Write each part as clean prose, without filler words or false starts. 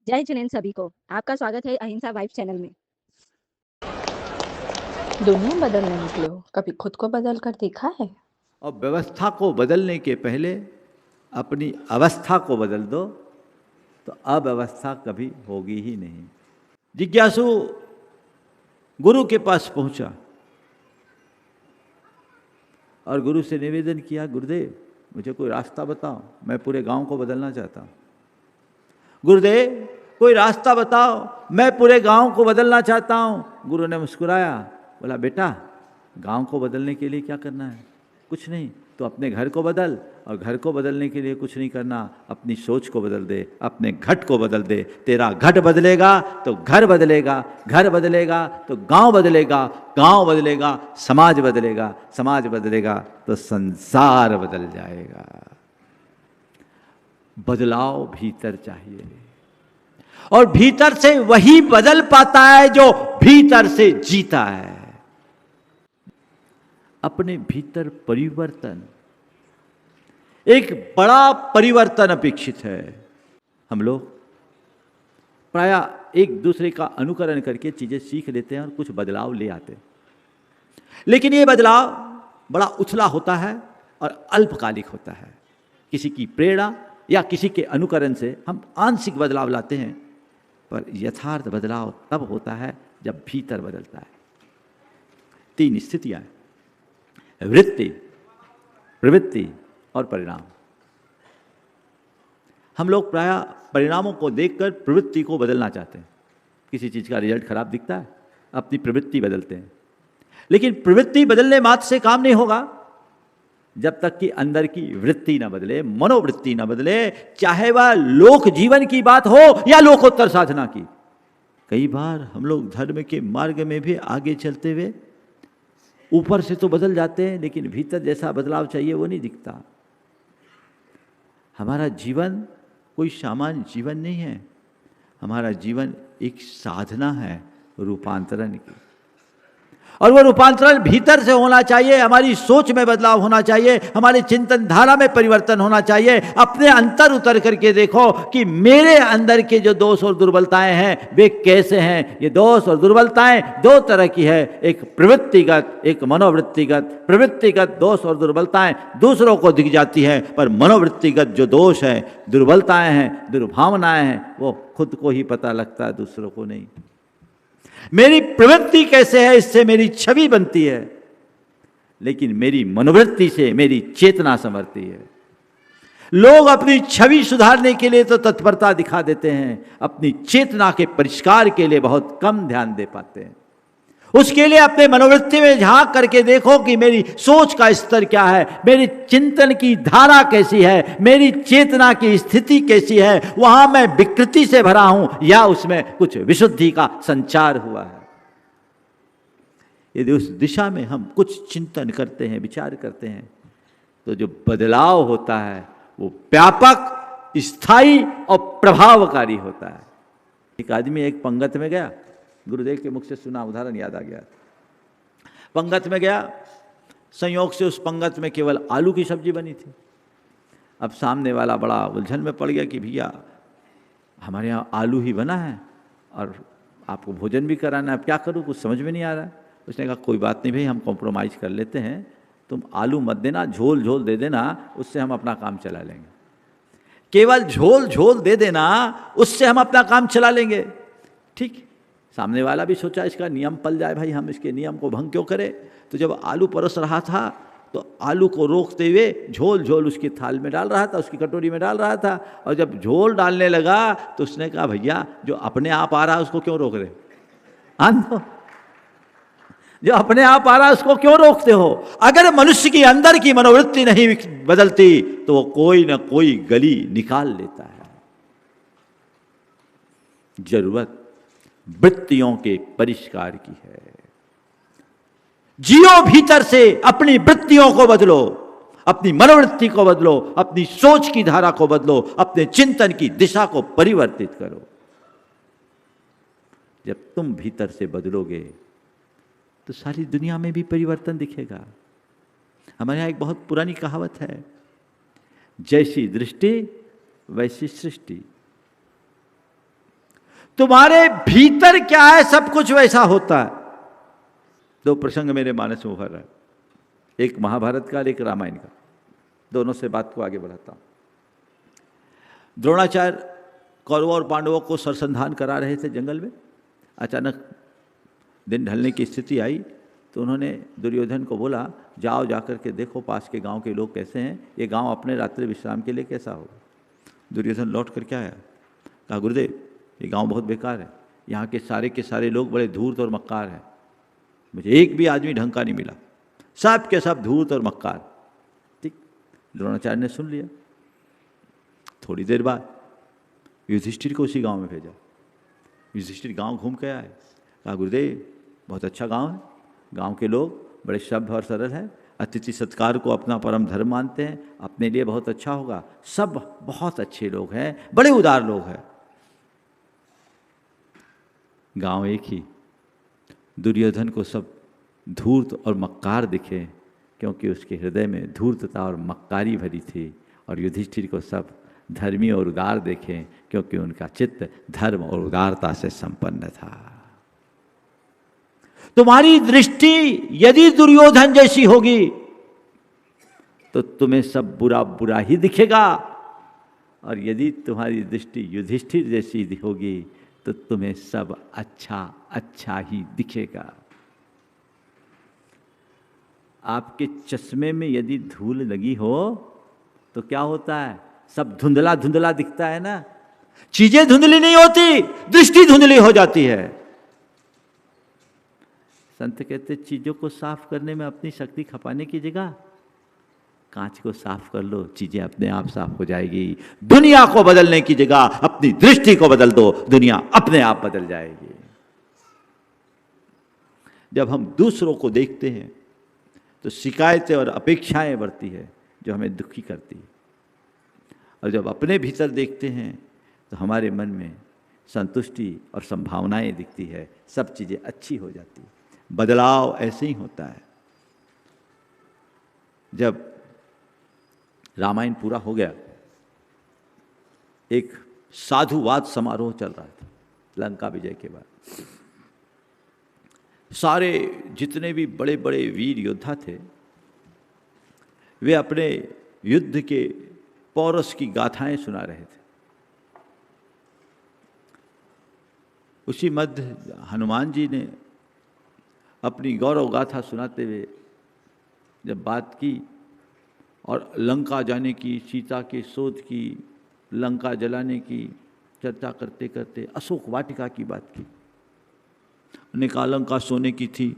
जय जिनेंद्र सभी को। आपका स्वागत है अहिंसा वाइफ चैनल में। दुनिया बदलने निकले हो, कभी खुद को बदल कर देखा है? और व्यवस्था को बदलने के पहले अपनी अवस्था को बदल दो तो अव्यवस्था कभी होगी ही नहीं। जिज्ञासु गुरु के पास पहुंचा और गुरु से निवेदन किया, गुरुदेव मुझे कोई रास्ता बताओ, मैं पूरे गांव को बदलना चाहता हूं। गुरुदेव कोई रास्ता बताओ, मैं पूरे गांव को बदलना चाहता हूं। गुरु ने मुस्कुराया, बोला बेटा गांव को बदलने के लिए क्या करना है? कुछ नहीं, तो अपने घर को बदल, और घर को बदलने के लिए कुछ नहीं करना, अपनी सोच को बदल दे, अपने घट को बदल दे। तेरा घट बदलेगा तो घर बदलेगा, घर बदलेगा तो गांव बदलेगा, गांव बदलेगा समाज बदलेगा, समाज बदलेगा तो संसार बदल जाएगा। बदलाव भीतर चाहिए, और भीतर से वही बदल पाता है जो भीतर से जीता है। अपने भीतर परिवर्तन, एक बड़ा परिवर्तन अपेक्षित है। हम लोग प्रायः एक दूसरे का अनुकरण करके चीजें सीख लेते हैं और कुछ बदलाव ले आते हैं, लेकिन ये बदलाव बड़ा उथला होता है और अल्पकालिक होता है। किसी की प्रेरणा या किसी के अनुकरण से हम आंशिक बदलाव लाते हैं, पर यथार्थ बदलाव तब होता है जब भीतर बदलता है। 3 स्थितियां हैं: वृत्ति, प्रवृत्ति और परिणाम। हम लोग प्रायः परिणामों को देखकर प्रवृत्ति को बदलना चाहते हैं। किसी चीज का रिजल्ट खराब दिखता है, अपनी प्रवृत्ति बदलते हैं। लेकिन प्रवृत्ति बदलने मात्र से काम नहीं होगा जब तक कि अंदर की वृत्ति न बदले, मनोवृत्ति न बदले, चाहे वह लोक जीवन की बात हो या लोकोत्तर साधना की। कई बार हम लोग धर्म के मार्ग में भी आगे चलते हुए ऊपर से तो बदल जाते हैं, लेकिन भीतर जैसा बदलाव चाहिए वो नहीं दिखता। हमारा जीवन कोई सामान्य जीवन नहीं है, हमारा जीवन एक साधना है रूपांतरण की, और वो रूपांतरण भीतर से होना चाहिए। हमारी सोच में बदलाव होना चाहिए, हमारे चिंतन धारा में परिवर्तन होना चाहिए। अपने अंतर उतर करके देखो कि मेरे अंदर के जो दोष और दुर्बलताएं हैं वे कैसे हैं। ये दोष और दुर्बलताएं 2 तरह की है, एक प्रवृत्तिगत, एक मनोवृत्तिगत। प्रवृत्तिगत दोष और दुर्बलताएं दूसरों को दिख जाती है, पर मनोवृत्तिगत जो दोष है, दुर्बलताएं हैं, दुर्भावनाएं हैं, वो खुद को ही पता लगता है, दूसरों को नहीं। मेरी प्रवृत्ति कैसे है, इससे मेरी छवि बनती है, लेकिन मेरी मनोवृत्ति से मेरी चेतना संवरती है। लोग अपनी छवि सुधारने के लिए तो तत्परता दिखा देते हैं, अपनी चेतना के परिष्कार के लिए बहुत कम ध्यान दे पाते हैं। उसके लिए अपने मनोवृत्ति में झांक करके देखो कि मेरी सोच का स्तर क्या है, मेरी चिंतन की धारा कैसी है, मेरी चेतना की स्थिति कैसी है। वहां मैं विकृति से भरा हूं या उसमें कुछ विशुद्धि का संचार हुआ है। यदि उस दिशा में हम कुछ चिंतन करते हैं, विचार करते हैं, तो जो बदलाव होता है वो व्यापक, स्थायी और प्रभावकारी होता है। एक आदमी एक पंगत में गया, गुरुदेव के मुख से सुना उदाहरण याद आ गया। पंगत में गया, संयोग से उस पंगत में केवल आलू की सब्जी बनी थी। अब सामने वाला बड़ा उलझन में पड़ गया कि भैया हमारे यहाँ आलू ही बना है और आपको भोजन भी कराना है, अब क्या करूँ, कुछ समझ में नहीं आ रहा है। उसने कहा कोई बात नहीं भाई, हम कॉम्प्रोमाइज़ कर लेते हैं, तुम आलू मत देना, झोल झोल दे देना, उससे हम अपना काम चला लेंगे। केवल झोल झोल दे देना, उससे हम अपना काम चला लेंगे। ठीक, सामने वाला भी सोचा इसका नियम पल जाए भाई, हम इसके नियम को भंग क्यों करें। तो जब आलू परोस रहा था तो आलू को रोकते हुए झोल झोल उसकी थाल में डाल रहा था, उसकी कटोरी में डाल रहा था। और जब झोल डालने लगा तो उसने कहा भैया जो अपने आप आ रहा है उसको क्यों रोक रहे? हाँ, जो अपने आप आ रहा है उसको क्यों रोकते हो? अगर मनुष्य की अंदर की मनोवृत्ति नहीं बदलती तो वो कोई ना कोई गली निकाल लेता है। जरूरत वृत्तियों के परिष्कार की है। जियो भीतर से, अपनी वृत्तियों को बदलो, अपनी मनोवृत्ति को बदलो, अपनी सोच की धारा को बदलो, अपने चिंतन की दिशा को परिवर्तित करो। जब तुम भीतर से बदलोगे तो सारी दुनिया में भी परिवर्तन दिखेगा। हमारे यहाँ एक बहुत पुरानी कहावत है, जैसी दृष्टि वैसी सृष्टि। तुम्हारे भीतर क्या है सब कुछ वैसा होता है। दो प्रसंग मेरे मानस में उभर रहा है, एक महाभारत का और एक रामायण का। दोनों से बात को आगे बढ़ाता हूं। द्रोणाचार्य कौरवों और पांडवों को सरसंधान करा रहे थे जंगल में। अचानक दिन ढलने की स्थिति आई तो उन्होंने दुर्योधन को बोला, जाओ जाकर के देखो पास के गांव के लोग कैसे हैं, ये गांव अपने रात्रि विश्राम के लिए कैसा होगा। दुर्योधन लौट कर क्या आया, कहा गुरुदेव ये गांव बहुत बेकार है, यहाँ के सारे लोग बड़े धूर्त और मक्कार हैं, मुझे एक भी आदमी ढंग का नहीं मिला, सब के सब धूर्त और मक्कार। ठीक, द्रोणाचार्य ने सुन लिया। थोड़ी देर बाद युधिष्ठिर को उसी गांव में भेजा। युधिष्ठिर गांव घूम के आए, कहा गुरुदेव बहुत अच्छा गांव है, गांव के लोग बड़े सभ्य और सरल हैं, अतिथि सत्कार को अपना परम धर्म मानते हैं, अपने लिए बहुत अच्छा होगा, सब बहुत अच्छे लोग हैं, बड़े उदार लोग हैं। गांव एक ही, दुर्योधन को सब धूर्त और मक्कार दिखे क्योंकि उसके हृदय में धूर्तता और मक्कारी भरी थी, और युधिष्ठिर को सब धर्मी और उदार देखें क्योंकि उनका चित्त धर्म और उदारता से संपन्न था। तुम्हारी दृष्टि यदि दुर्योधन जैसी होगी तो तुम्हें सब बुरा बुरा ही दिखेगा, और यदि तुम्हारी दृष्टि युधिष्ठिर जैसी होगी तो तुम्हें सब अच्छा अच्छा ही दिखेगा। आपके चश्मे में यदि धूल लगी हो तो क्या होता है, सब धुंधला धुंधला दिखता है ना। चीजें धुंधली नहीं होती, दृष्टि धुंधली हो जाती है। संत कहते चीजों को साफ करने में अपनी शक्ति खपाने की जगह कांच को साफ कर लो, चीजें अपने आप साफ हो जाएगी। दुनिया को बदलने की जगह अपनी दृष्टि को बदल दो, दुनिया अपने आप बदल जाएगी। जब हम दूसरों को देखते हैं तो शिकायतें और अपेक्षाएं बढ़ती है जो हमें दुखी करती है, और जब अपने भीतर देखते हैं तो हमारे मन में संतुष्टि और संभावनाएं दिखती है, सब चीजें अच्छी हो जाती है। बदलाव ऐसे ही होता है। जब रामायण पूरा हो गया, एक साधुवाद समारोह चल रहा था लंका विजय के बाद। सारे जितने भी बड़े बड़े वीर योद्धा थे वे अपने युद्ध के पौरस की गाथाएं सुना रहे थे। उसी मध्य हनुमान जी ने अपनी गौरव गाथा सुनाते हुए जब बात की और लंका जाने की, सीता के शोध की, लंका जलाने की चर्चा करते करते अशोक वाटिका की बात की। उन्होंने कहा लंका सोने की थी,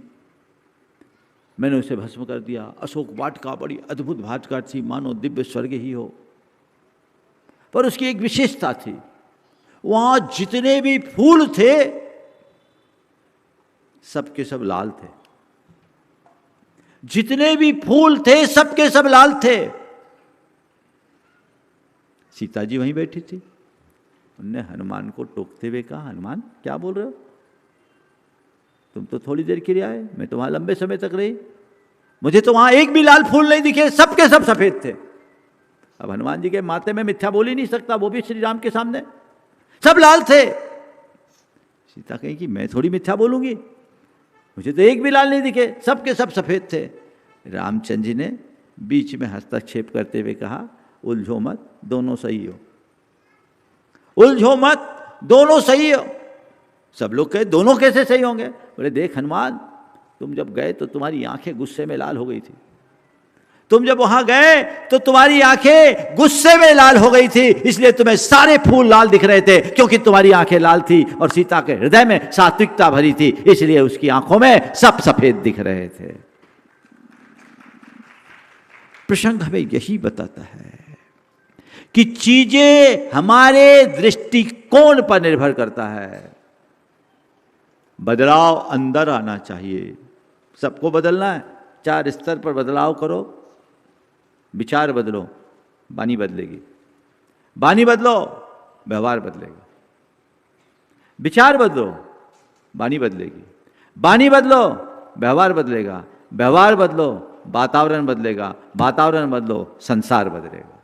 मैंने उसे भस्म कर दिया। अशोक वाटिका बड़ी अद्भुत वाटिका थी, मानो दिव्य स्वर्ग ही हो। पर उसकी एक विशेषता थी, वहां जितने भी फूल थे सबके सब लाल थे। जितने भी फूल थे सबके सब लाल थे। सीता जी वहीं बैठी थी। उनने हनुमान को टोकते हुए कहा, हनुमान क्या बोल रहे हो, तुम तो थोड़ी देर के लिए आए, मैं तो वहां लंबे समय तक रही, मुझे तो वहां एक भी लाल फूल नहीं दिखे, सबके सब सफेद थे। अब हनुमान जी के माथे में मिथ्या बोल ही नहीं सकता, वो भी श्री राम के सामने, सब लाल थे। सीता कही कि मैं थोड़ी मिथ्या बोलूंगी, मुझे तो एक भी लाल नहीं दिखे, सबके सब सफेद थे। रामचंद्र जी ने बीच में हस्तक्षेप करते हुए कहा, उलझो मत, दोनों सही हो, उलझो मत, दोनों सही हो। सब लोग कहे दोनों कैसे सही होंगे? बोले देख हनुमान, तुम जब गए तो तुम्हारी आंखें गुस्से में लाल हो गई थी, तुम जब वहां गए तो तुम्हारी आंखें गुस्से में लाल हो गई थी, इसलिए तुम्हें सारे फूल लाल दिख रहे थे, क्योंकि तुम्हारी आंखें लाल थी और सीता के हृदय में सात्विकता भरी थी, इसलिए उसकी आंखों में सब सफेद दिख रहे थे। प्रसंग हमें यही बताता है कि चीजें हमारे दृष्टिकोण पर निर्भर करता है। बदलाव अंदर आना चाहिए, सबको बदलना है। 4 स्तर पर बदलाव करो, विचार बदलो, वाणी बदलेगी, वाणी बदलो, व्यवहार बदलेगा, विचार बदलो, वाणी बदलेगी, वाणी बदलो, व्यवहार बदलेगा, व्यवहार बदलो, वातावरण बदलेगा, वातावरण बदलो, संसार बदलेगा।